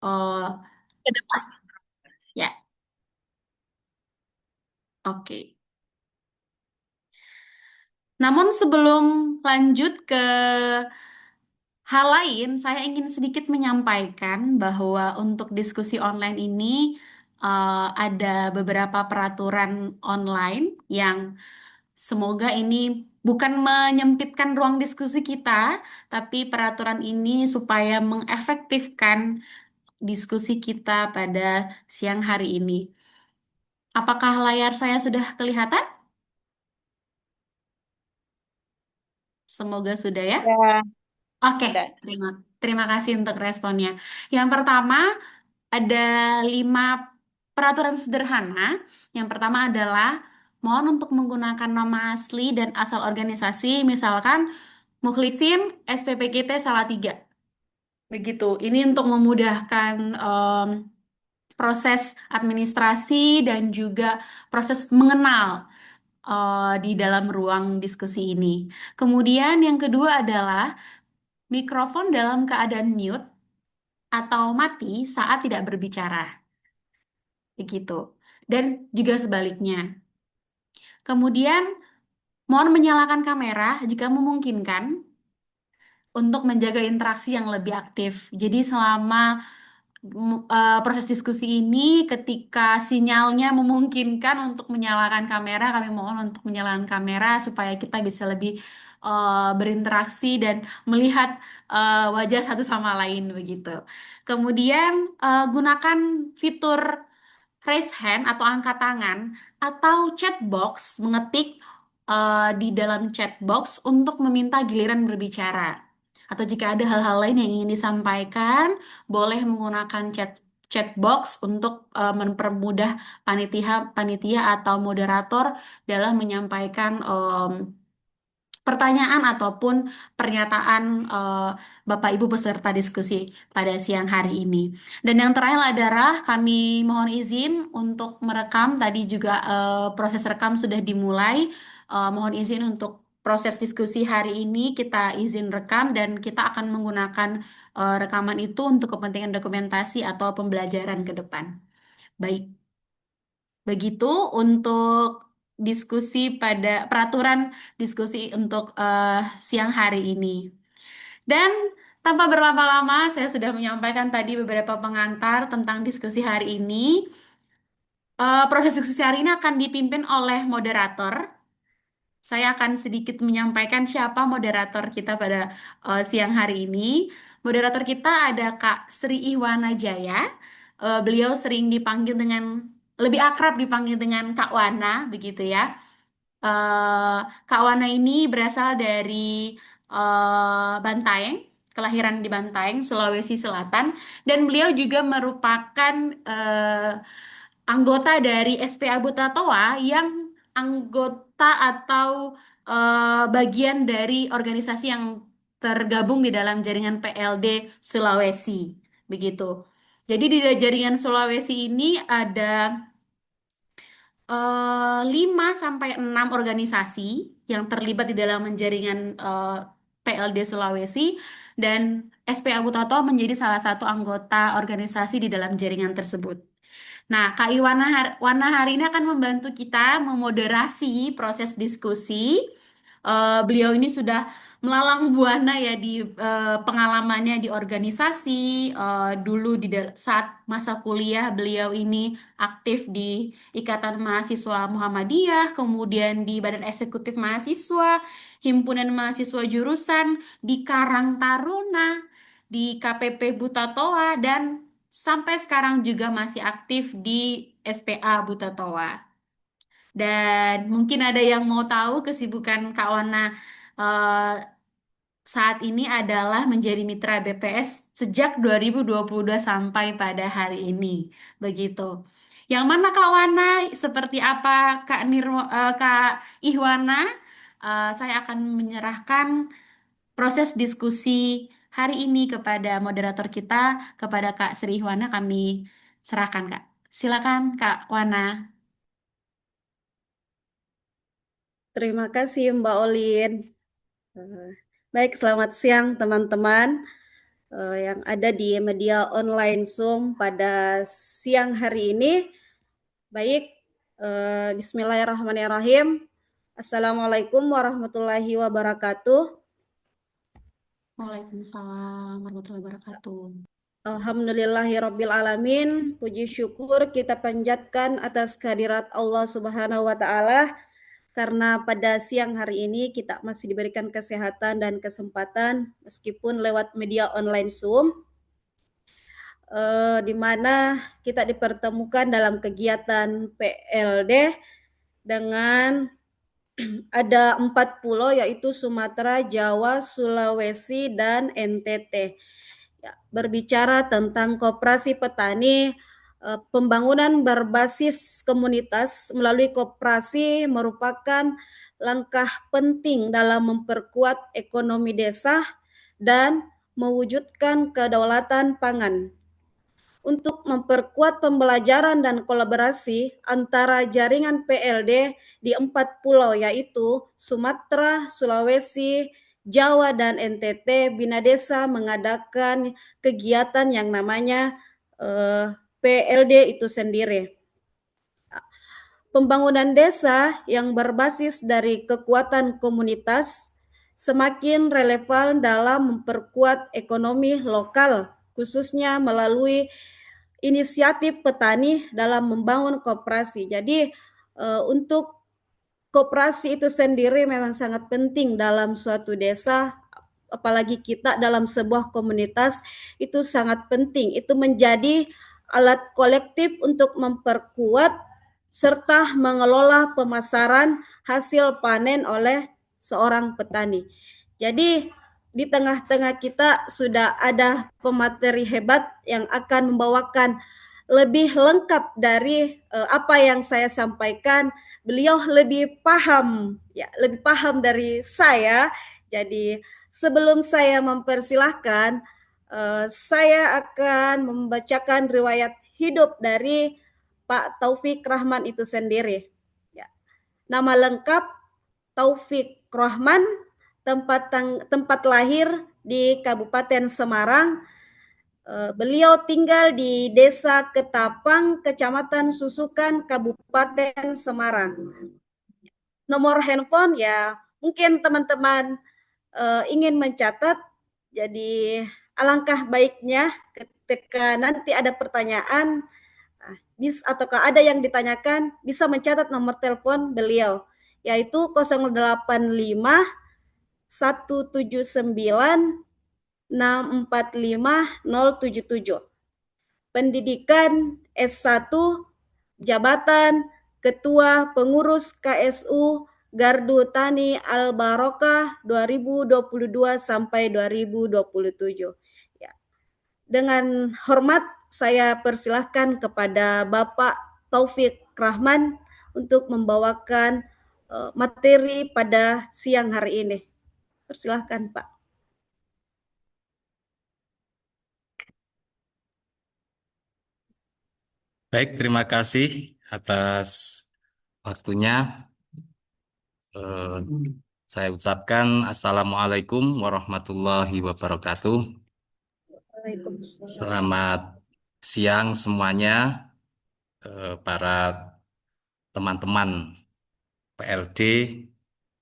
eh, ke depan. Ya, oke. Namun sebelum lanjut ke hal lain, saya ingin sedikit menyampaikan bahwa untuk diskusi online ini ada beberapa peraturan online yang semoga ini bukan menyempitkan ruang diskusi kita, tapi peraturan ini supaya mengefektifkan diskusi kita pada siang hari ini. Apakah layar saya sudah kelihatan? Semoga sudah ya. Ya, Oke, udah. terima terima kasih untuk responnya. Yang pertama, ada 5 peraturan sederhana. Yang pertama adalah mohon untuk menggunakan nama asli dan asal organisasi, misalkan Mukhlisin SPPKT Salatiga. Begitu. Ini untuk memudahkan proses administrasi dan juga proses mengenal di dalam ruang diskusi ini. Kemudian yang kedua adalah mikrofon dalam keadaan mute atau mati saat tidak berbicara. Begitu. Dan juga sebaliknya. Kemudian, mohon menyalakan kamera jika memungkinkan untuk menjaga interaksi yang lebih aktif. Jadi selama proses diskusi ini, ketika sinyalnya memungkinkan untuk menyalakan kamera, kami mohon untuk menyalakan kamera supaya kita bisa lebih berinteraksi dan melihat wajah satu sama lain begitu. Kemudian gunakan fitur raise hand atau angkat tangan atau chat box mengetik di dalam chat box untuk meminta giliran berbicara. Atau jika ada hal-hal lain yang ingin disampaikan, boleh menggunakan chat box untuk mempermudah panitia panitia atau moderator dalam menyampaikan pertanyaan ataupun pernyataan Bapak Ibu peserta diskusi pada siang hari ini. Dan yang terakhir adalah kami mohon izin untuk merekam. Tadi juga proses rekam sudah dimulai. Mohon izin untuk proses diskusi hari ini kita izin rekam dan kita akan menggunakan rekaman itu untuk kepentingan dokumentasi atau pembelajaran ke depan. Baik, begitu untuk diskusi pada peraturan diskusi untuk siang hari ini. Dan tanpa berlama-lama, saya sudah menyampaikan tadi beberapa pengantar tentang diskusi hari ini. Proses diskusi hari ini akan dipimpin oleh moderator. Saya akan sedikit menyampaikan siapa moderator kita pada siang hari ini. Moderator kita ada Kak Sri Ihwana Jaya. Beliau sering dipanggil dengan lebih akrab dipanggil dengan Kak Wana, begitu ya. Eh, Kak Wana ini berasal dari Bantaeng, kelahiran di Bantaeng, Sulawesi Selatan, dan beliau juga merupakan anggota dari SPA Butatoa yang anggota atau bagian dari organisasi yang tergabung di dalam jaringan PLD Sulawesi, begitu. Jadi di jaringan Sulawesi ini ada 5 sampai 6 organisasi yang terlibat di dalam jaringan PLD Sulawesi dan SPA Butato menjadi salah satu anggota organisasi di dalam jaringan tersebut. Nah, Kak Iwana Wana hari ini akan membantu kita memoderasi proses diskusi. Beliau ini sudah melalang buana ya di pengalamannya di organisasi. Dulu saat masa kuliah beliau ini aktif di Ikatan Mahasiswa Muhammadiyah, kemudian di Badan Eksekutif Mahasiswa, Himpunan Mahasiswa Jurusan, di Karang Taruna, di KPP Butatoa, dan sampai sekarang juga masih aktif di SPA Butatoa. Dan mungkin ada yang mau tahu kesibukan Kak Wana eh, saat ini adalah menjadi mitra BPS sejak 2022 sampai pada hari ini. Begitu. Yang mana Kak Wana, seperti apa Kak Ihwana? Saya akan menyerahkan proses diskusi hari ini kepada moderator kita, kepada Kak Sri Ihwana kami serahkan Kak. Silakan Kak Wana. Terima kasih Mbak Olin. Eh, Baik, selamat siang teman-teman. yang ada di media online Zoom pada siang hari ini. Baik, Bismillahirrahmanirrahim. Assalamualaikum warahmatullahi wabarakatuh. Waalaikumsalam warahmatullahi wabarakatuh. Alhamdulillahirabbil alamin. Puji syukur kita panjatkan atas kehadirat Allah Subhanahu wa taala karena pada siang hari ini kita masih diberikan kesehatan dan kesempatan meskipun lewat media online Zoom, di mana kita dipertemukan dalam kegiatan PLD dengan ada 4 pulau yaitu Sumatera, Jawa, Sulawesi, dan NTT. Ya, berbicara tentang koperasi petani, pembangunan berbasis komunitas melalui koperasi merupakan langkah penting dalam memperkuat ekonomi desa dan mewujudkan kedaulatan pangan. Untuk memperkuat pembelajaran dan kolaborasi antara jaringan PLD di 4 pulau yaitu Sumatera, Sulawesi, Jawa, dan NTT, Bina Desa mengadakan kegiatan yang namanya PLD itu sendiri. Pembangunan desa yang berbasis dari kekuatan komunitas semakin relevan dalam memperkuat ekonomi lokal, khususnya melalui inisiatif petani dalam membangun koperasi. Jadi untuk koperasi itu sendiri memang sangat penting dalam suatu desa, apalagi kita dalam sebuah komunitas itu sangat penting. Itu menjadi alat kolektif untuk memperkuat serta mengelola pemasaran hasil panen oleh seorang petani. Jadi di tengah-tengah kita sudah ada pemateri hebat yang akan membawakan lebih lengkap dari apa yang saya sampaikan. Beliau lebih paham, ya, lebih paham dari saya. Jadi sebelum saya mempersilahkan, saya akan membacakan riwayat hidup dari Pak Taufik Rahman itu sendiri. Ya. Nama lengkap Taufik Rahman, tempat lahir di Kabupaten Semarang. Beliau tinggal di Desa Ketapang, Kecamatan Susukan, Kabupaten Semarang. Nomor handphone ya mungkin teman-teman ingin mencatat, jadi alangkah baiknya ketika nanti ada pertanyaan ataukah ada yang ditanyakan bisa mencatat nomor telepon beliau yaitu 085 179 645 077. Pendidikan S1, jabatan Ketua Pengurus KSU Gardu Tani Al Barokah 2022 sampai 2027. Ya. Dengan hormat saya persilahkan kepada Bapak Taufik Rahman untuk membawakan materi pada siang hari ini. Persilahkan Pak. Baik, terima kasih atas waktunya. Saya ucapkan Assalamualaikum warahmatullahi wabarakatuh. Selamat siang semuanya, para teman-teman PLD,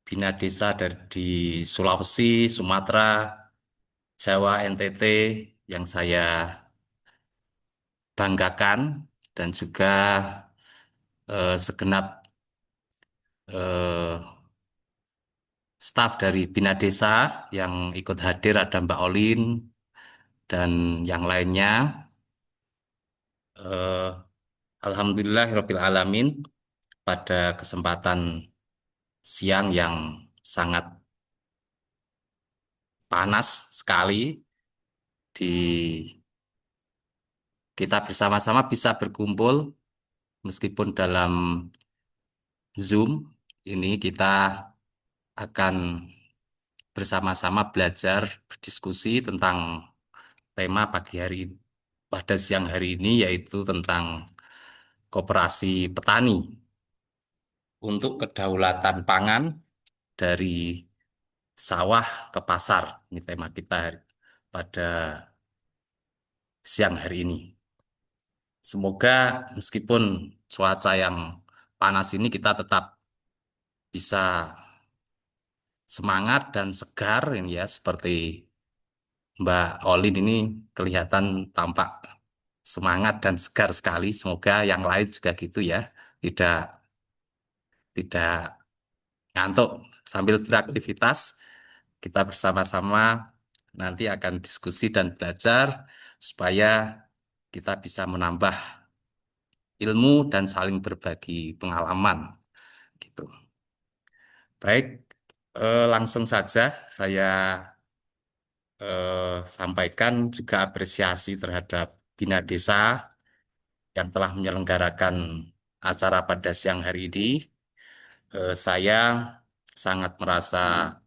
Bina Desa di Sulawesi, Sumatera, Jawa, NTT yang saya banggakan, dan juga segenap staf dari Bina Desa yang ikut hadir, ada Mbak Olin dan yang lainnya. Alhamdulillahirabbil alamin, pada kesempatan siang yang sangat panas sekali, kita bersama-sama bisa berkumpul meskipun dalam Zoom. Ini kita akan bersama-sama belajar, berdiskusi tentang tema pagi hari pada siang hari ini, yaitu tentang koperasi petani untuk kedaulatan pangan dari sawah ke pasar. Ini tema kita pada siang hari ini. Semoga meskipun cuaca yang panas ini kita tetap bisa semangat dan segar ini ya, seperti Mbak Olin ini kelihatan tampak semangat dan segar sekali. Semoga yang lain juga gitu ya, tidak tidak ngantuk sambil beraktivitas. Kita bersama-sama nanti akan diskusi dan belajar supaya kita bisa menambah ilmu dan saling berbagi pengalaman gitu. Baik, langsung saja saya sampaikan juga apresiasi terhadap Bina Desa yang telah menyelenggarakan acara pada siang hari ini. Saya sangat merasa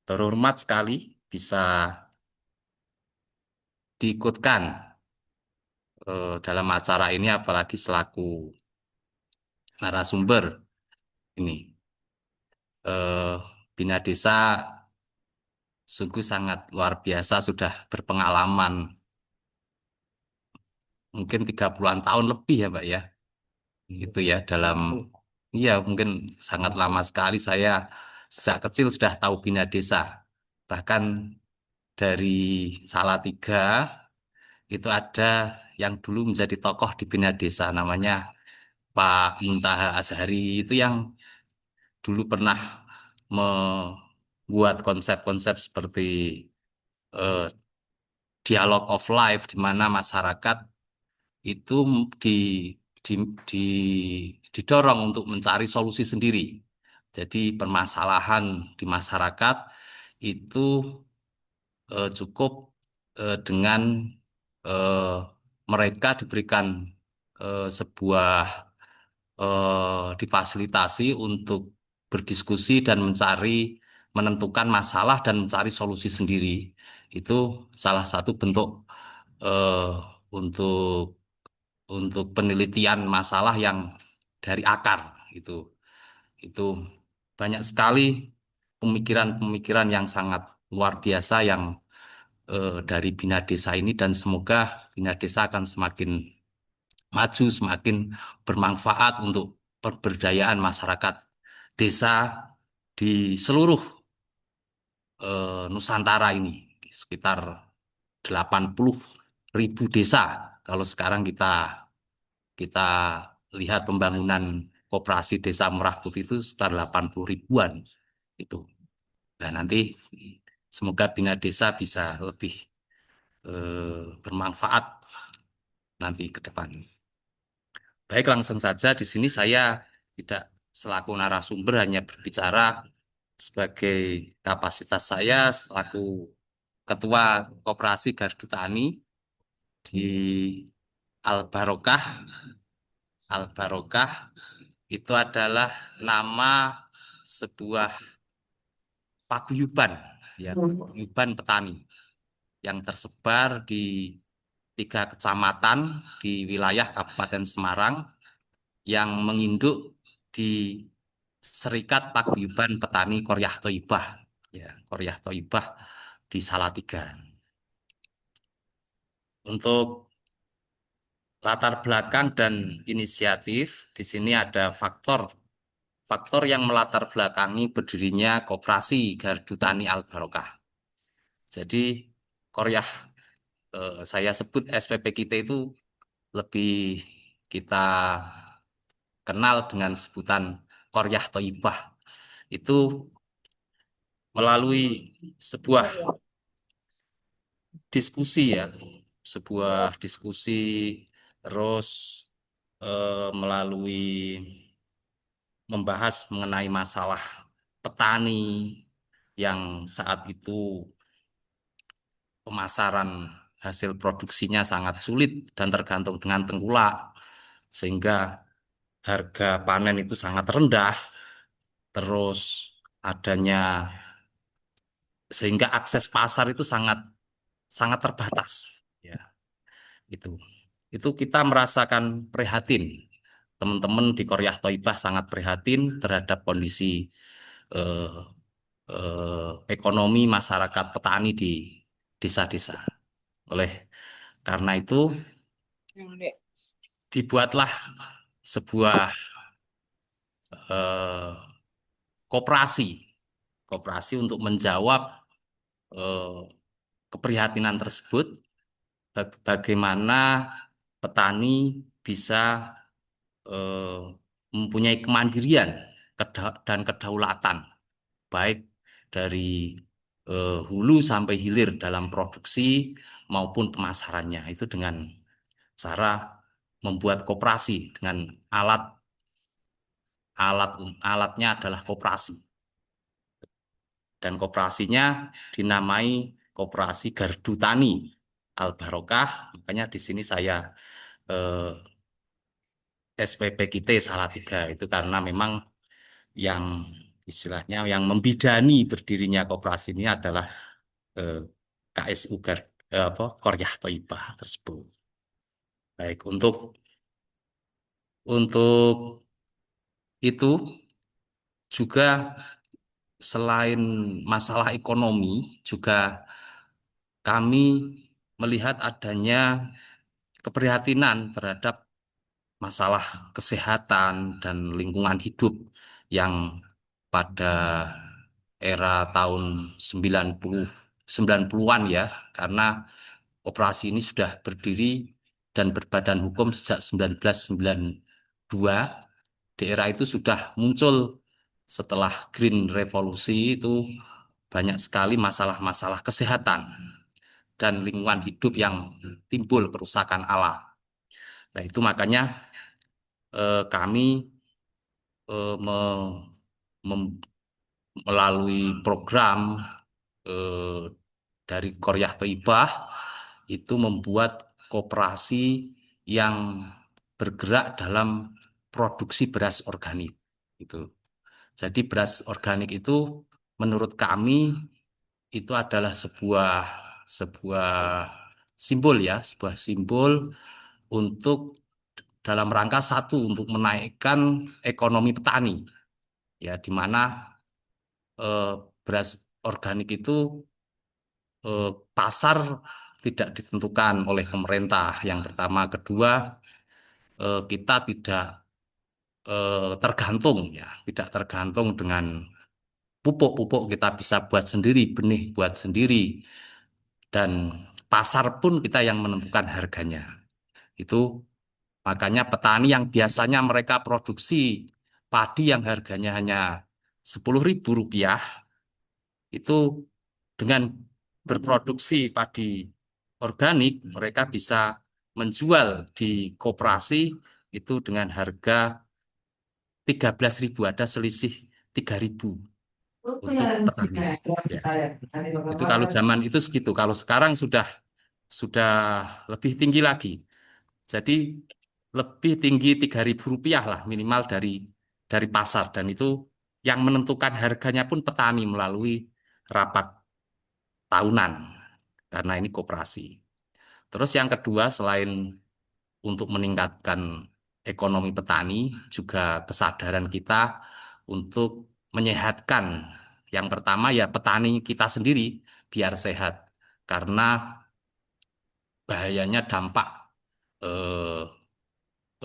terhormat sekali bisa diikutkan dalam acara ini, apalagi selaku narasumber ini. Eh, Bina Desa sungguh sangat luar biasa, sudah berpengalaman mungkin 30-an tahun lebih ya, Mbak ya. Gitu ya, dalam iya mungkin sangat lama sekali. Saya sejak kecil sudah tahu Bina Desa. Bahkan dari Salatiga itu ada yang dulu menjadi tokoh di Bina Desa namanya Pak Muntaha Azhari, itu yang dulu pernah membuat konsep-konsep seperti eh, dialog of life, di mana masyarakat itu di, di, di, didorong untuk mencari solusi sendiri. Jadi permasalahan di masyarakat itu cukup dengan eh, mereka diberikan sebuah difasilitasi untuk berdiskusi dan menentukan masalah dan mencari solusi sendiri. Itu salah satu bentuk eh, untuk penelitian masalah yang dari akar itu banyak sekali pemikiran-pemikiran yang sangat luar biasa yang dari Bina Desa ini, dan semoga Bina Desa akan semakin maju, semakin bermanfaat untuk pemberdayaan masyarakat desa di seluruh Nusantara ini, sekitar 80.000 desa. Kalau sekarang kita lihat pembangunan koperasi Desa Merah Putih itu sekitar 80 ribuan itu. Dan nanti semoga Bina Desa bisa lebih bermanfaat nanti ke depan. Baik, langsung saja di sini saya tidak selaku narasumber, hanya berbicara sebagai kapasitas saya selaku Ketua Koperasi Gardu Tani di Al Barokah. Al Barokah itu adalah nama sebuah paguyuban, ya, paguyuban petani yang tersebar di 3 kecamatan di wilayah Kabupaten Semarang yang menginduk di Serikat Paguyuban Petani Koryah Thoibah, ya, Koryah Thoibah di Salatiga. Untuk latar belakang dan inisiatif, di sini ada faktor yang melatar belakangi berdirinya Koperasi Gardu Tani Al Barokah. Jadi Koryah, saya sebut SPP kita itu lebih kita kenal dengan sebutan Koryah Thoibah. Itu melalui sebuah diskusi, ya, sebuah diskusi, terus melalui membahas mengenai masalah petani yang saat itu pemasaran hasil produksinya sangat sulit dan tergantung dengan tengkulak, sehingga harga panen itu sangat rendah, terus adanya sehingga akses pasar itu sangat sangat terbatas, ya, itu kita merasakan prihatin. Teman-teman di Koryah Thoibah sangat prihatin terhadap kondisi eh, ekonomi masyarakat petani di desa-desa. Oleh Karena itu dibuatlah sebuah eh, koperasi, koperasi untuk menjawab eh, keprihatinan tersebut, bagaimana petani bisa eh, mempunyai kemandirian dan kedaulatan, baik dari hulu sampai hilir dalam produksi maupun pemasarannya. Itu dengan cara membuat koperasi dengan alat alat alatnya adalah koperasi, dan koperasinya dinamai Koperasi Gardu Tani Al Barokah. Makanya di sini saya eh, SPP kita Salatiga itu karena memang yang istilahnya yang membidani berdirinya koperasi ini adalah eh, KSU Koryah Thaibah tersebut. Baik, untuk itu juga selain masalah ekonomi, juga kami melihat adanya keprihatinan terhadap masalah kesehatan dan lingkungan hidup yang pada era tahun 90-an ya, karena operasi ini sudah berdiri dan berbadan hukum sejak 1992. Di era itu sudah muncul setelah Green Revolusi itu banyak sekali masalah-masalah kesehatan dan lingkungan hidup yang timbul kerusakan alam. Nah, itu makanya kami mem- melalui program eh, dari Koryah Thaibah itu membuat koperasi yang bergerak dalam produksi beras organik. Itu. Jadi beras organik itu menurut kami itu adalah sebuah sebuah simbol ya, sebuah simbol untuk dalam rangka satu untuk menaikkan ekonomi petani ya, di mana eh, beras organik itu pasar tidak ditentukan oleh pemerintah. Yang pertama, kedua kita tidak tergantung ya, tidak tergantung dengan pupuk kita bisa buat sendiri, benih buat sendiri, dan pasar pun kita yang menentukan harganya. Itu makanya petani yang biasanya mereka produksi padi yang harganya hanya Rp10.000, itu dengan berproduksi padi organik, mereka bisa menjual di koperasi itu dengan harga 13.000, ada selisih 3.000 untuk petani. Ya, itu kalau zaman itu segitu. Kalau sekarang sudah lebih tinggi lagi. Jadi lebih tinggi Rp3.000 lah minimal dari pasar, dan itu yang menentukan harganya pun petani melalui rapat tahunan karena ini koperasi. Terus yang kedua, selain untuk meningkatkan ekonomi petani, juga kesadaran kita untuk menyehatkan. Yang pertama ya petani kita sendiri biar sehat, karena bahayanya dampak eh,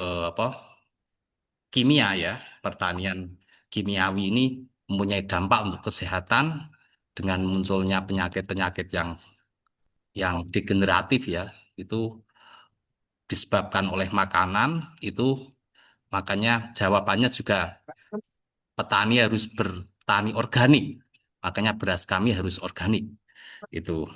apa kimia ya, pertanian kimiawi ini mempunyai dampak untuk kesehatan dengan munculnya penyakit-penyakit yang degeneratif ya, itu disebabkan oleh makanan itu. Makanya jawabannya juga petani harus bertani organik. Makanya beras kami harus organik. Itu.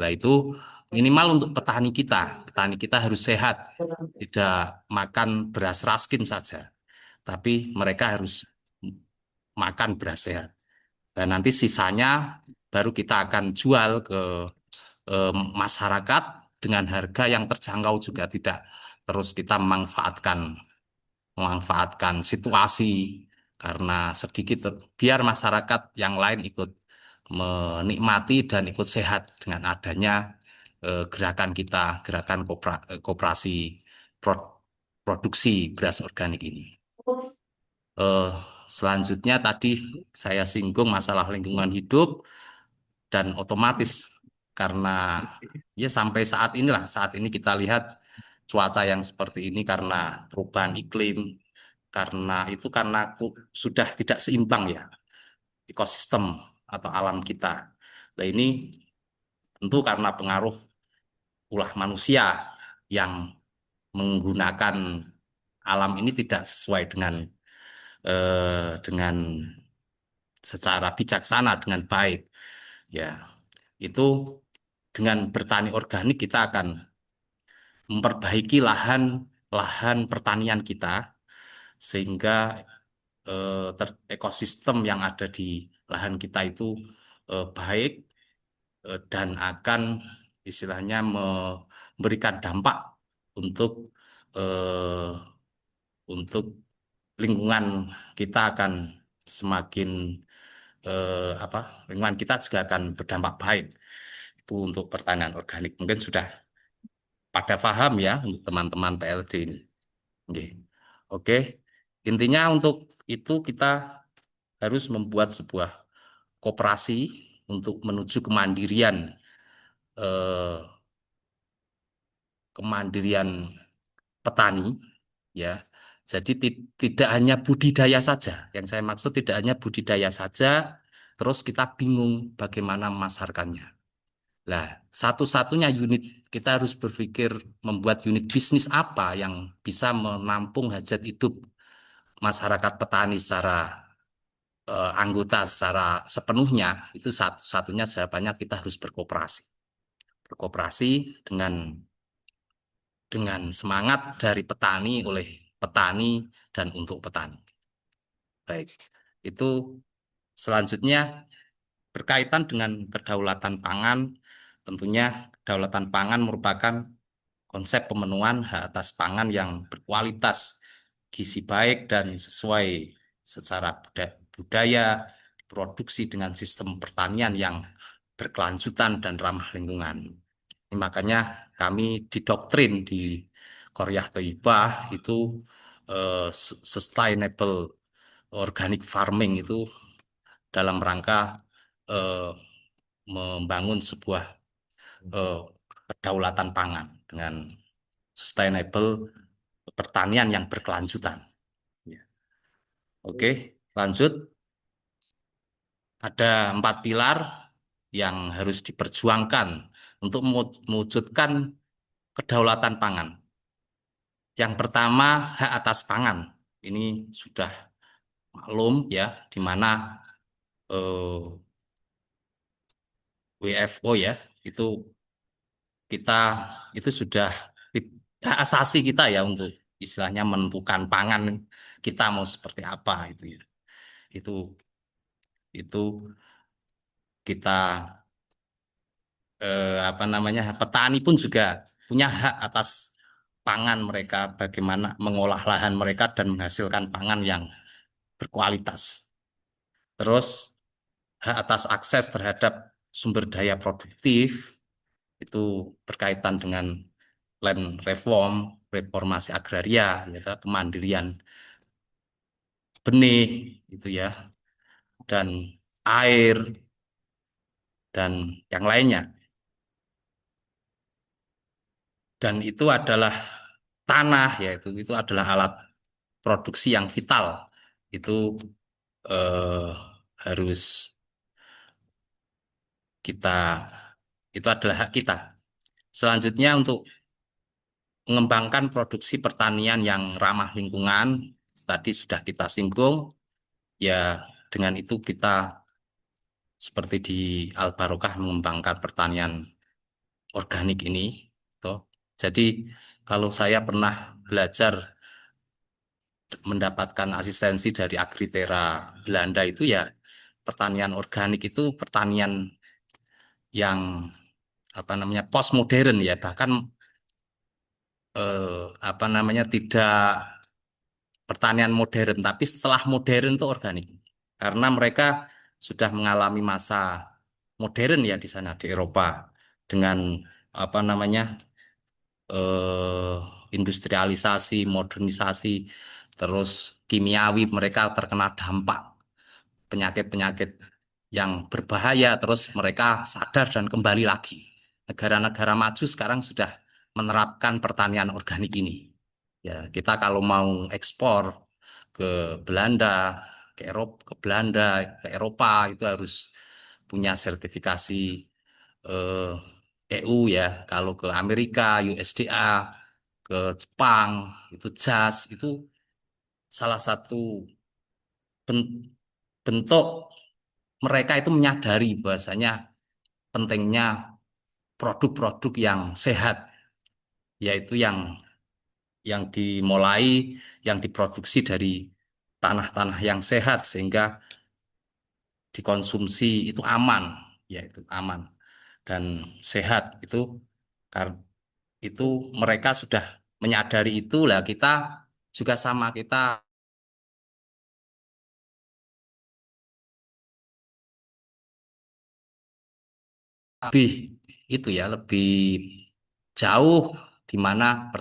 Nah, itu minimal untuk petani kita. Petani kita harus sehat. Tidak makan beras raskin saja. Tapi mereka harus makan beras sehat. Dan nanti sisanya baru kita akan jual ke masyarakat dengan harga yang terjangkau juga, tidak terus kita memanfaatkan situasi karena sedikit biar masyarakat yang lain ikut menikmati dan ikut sehat dengan adanya gerakan kita, gerakan koperasi produksi beras organik ini. Eh, Selanjutnya tadi saya singgung masalah lingkungan hidup, dan otomatis karena ya sampai saat ini kita lihat cuaca yang seperti ini karena perubahan iklim, karena sudah tidak seimbang ya ekosistem atau alam kita. Nah ini tentu karena pengaruh ulah manusia yang menggunakan alam ini tidak sesuai dengan secara bijaksana dengan baik. Ya, itu dengan bertani organik kita akan memperbaiki lahan lahan pertanian kita sehingga ekosistem yang ada di lahan kita itu baik, dan akan istilahnya memberikan dampak untuk eh, untuk lingkungan kita akan semakin lingkungan kita juga akan berdampak baik. Itu untuk pertanian organik. Mungkin sudah pada paham ya untuk teman-teman PLD ini. Oke. Oke. Intinya untuk itu kita harus membuat sebuah koperasi untuk menuju eh, kemandirian petani ya. Jadi tidak hanya budidaya saja. Yang saya maksud tidak hanya budidaya saja, terus kita bingung bagaimana memasarkannya. Lah, satu-satunya unit kita harus berpikir membuat unit bisnis apa yang bisa menampung hajat hidup masyarakat petani secara anggota secara sepenuhnya. Itu satu-satunya jawabannya kita harus berkooperasi. Berkooperasi dengan semangat dari petani oleh petani dan untuk petani. Baik, itu selanjutnya berkaitan dengan kedaulatan pangan. Tentunya kedaulatan pangan merupakan konsep pemenuhan hak atas pangan yang berkualitas, gizi baik dan sesuai secara budaya, produksi dengan sistem pertanian yang berkelanjutan dan ramah lingkungan. Makanya kami didoktrin di Korea Toibah itu sustainable organic farming itu dalam rangka eh, membangun sebuah eh, kedaulatan pangan dengan sustainable pertanian yang berkelanjutan. Ya. Oke, lanjut. Ada 4 pilar yang harus diperjuangkan untuk mewujudkan kedaulatan pangan. Yang pertama, hak atas pangan. Ini sudah maklum ya, di mana WFO ya, itu kita itu sudah hak asasi kita ya untuk istilahnya menentukan pangan kita mau seperti apa itu ya. Itu itu kita petani pun juga punya hak atas pangan mereka, bagaimana mengolah lahan mereka dan menghasilkan pangan yang berkualitas. Terus hak atas akses terhadap sumber daya produktif itu berkaitan dengan land reform, reformasi agraria, ya, kemandirian benih itu ya, dan air dan yang lainnya. Dan itu adalah tanah, yaitu itu adalah alat produksi yang vital. Itu eh, harus kita itu adalah hak kita. Selanjutnya untuk mengembangkan produksi pertanian yang ramah lingkungan, tadi sudah kita singgung, ya dengan itu kita seperti di Al Barokah mengembangkan pertanian organik ini, toh. Jadi kalau saya pernah belajar mendapatkan asistensi dari Agritera Belanda itu ya pertanian organik itu pertanian yang post modern ya, bahkan tidak pertanian modern tapi setelah modern itu organik karena mereka sudah mengalami masa modern ya di sana di Eropa dengan apa namanya eh, industrialisasi, modernisasi, terus kimiawi mereka terkena dampak penyakit-penyakit yang berbahaya, terus mereka sadar dan kembali lagi. Negara-negara maju sekarang sudah menerapkan pertanian organik ini. Ya, kita kalau mau ekspor ke Belanda, ke Belanda, ke Eropa itu harus punya sertifikasi eh, EU ya. Kalau ke Amerika, USDA, ke Jepang, itu JAS, itu salah satu bentuk mereka itu menyadari bahwasanya pentingnya produk-produk yang sehat, yaitu yang dimulai, yang diproduksi dari tanah-tanah yang sehat sehingga dikonsumsi itu aman, yaitu aman dan sehat kar- itu mereka sudah menyadari itu lah, kita juga sama, kita lebih itu ya lebih jauh di mana